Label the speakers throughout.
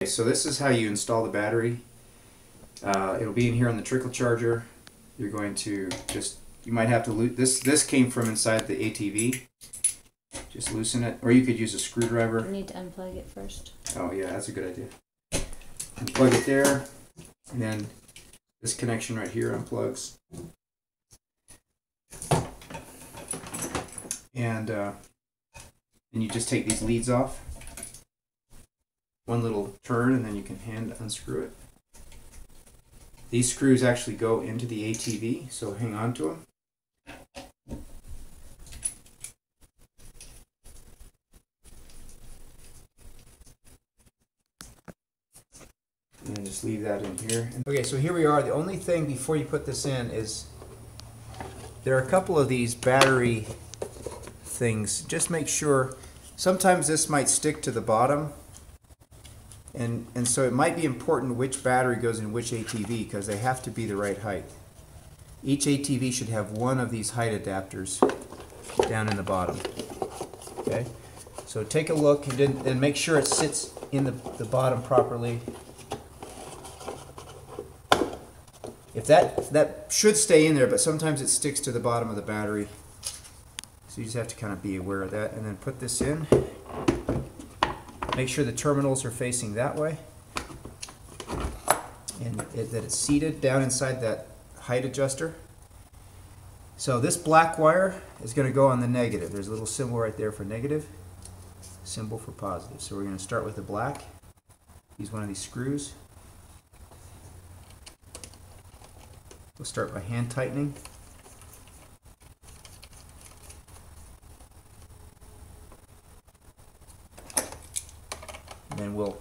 Speaker 1: So this is how you install the battery. It'll be in here on the trickle charger. You're going to just, you might have to this came from inside the ATV. Just loosen it, or you could use a screwdriver.
Speaker 2: You need to unplug it first.
Speaker 1: Oh yeah, that's a good idea. Unplug it there, and then this connection right here unplugs. And you just take these leads off. One little turn, and then you can hand unscrew it. These screws actually go into the ATV, so hang on to them. And then just leave that in here. Okay, so here we are. The only thing before you put this in is there are a couple of these battery things. Just make sure, sometimes this might stick to the bottom, and so it might be important which battery goes in which ATV, because they have to be the right height. Each ATV should have one of these height adapters down in the bottom. Okay, so take a look and make sure it sits in the bottom properly. If that should stay in there, but sometimes it sticks to the bottom of the battery. So you just have to kind of be aware of that, and then put this in. Make sure the terminals are facing that way, and that it's seated down inside that height adjuster. So this black wire is going to go on the negative. There's a little symbol right there for negative, symbol for positive. So we're going to start with the black. Use one of these screws. We'll start by hand tightening. And then we'll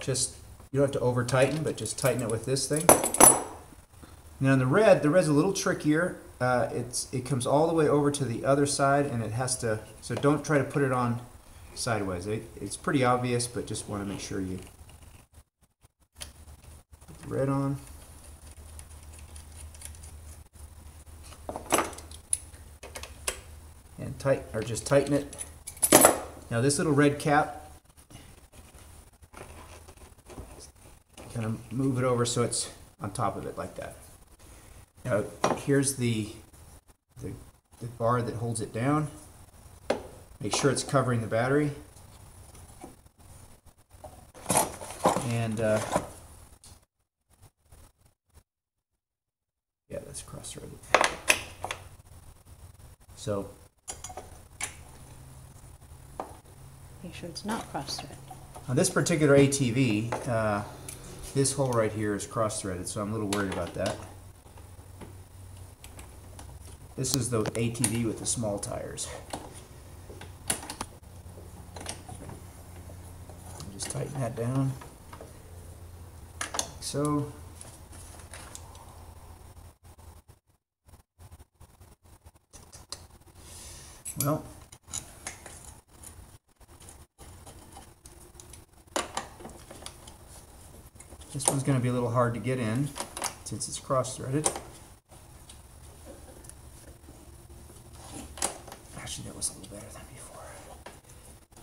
Speaker 1: just, you don't have to over tighten, but just tighten it with this thing. Now on the red's a little trickier. It comes all the way over to the other side, and it has to, so don't try to put it on sideways. It's pretty obvious, but just want to make sure you put the red on. And just tighten it. Now this little red cap, kind of move it over so it's on top of it like that. Now here's the bar that holds it down. Make sure it's covering the battery. And yeah, that's cross-threaded. So
Speaker 2: make sure it's not cross-threaded.
Speaker 1: on this particular ATV, this hole right here is cross-threaded, so I'm a little worried about that. This is the ATV with the small tires. Just tighten that down, like so. Well, this one's going to be a little hard to get in since it's cross-threaded. Actually, that was a little better than before.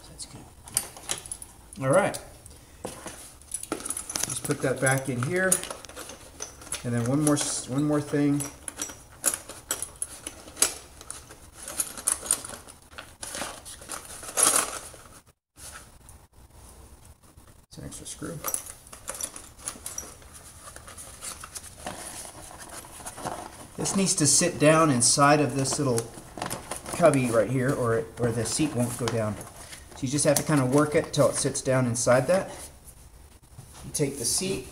Speaker 1: So that's good. All right. Just put that back in here, and then one more thing. It's an extra screw. This needs to sit down inside of this little cubby right here, or the seat won't go down. So you just have to kind of work it till it sits down inside that. You take the seat,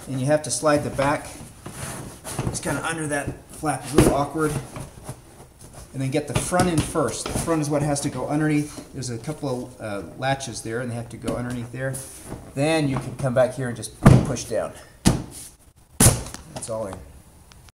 Speaker 1: and you have to slide the back. It's kind of under that flap. It's a little awkward. And then get the front in first. The front is what has to go underneath. There's a couple of latches there, and they have to go underneath there. Then you can come back here and just push down. That's all in.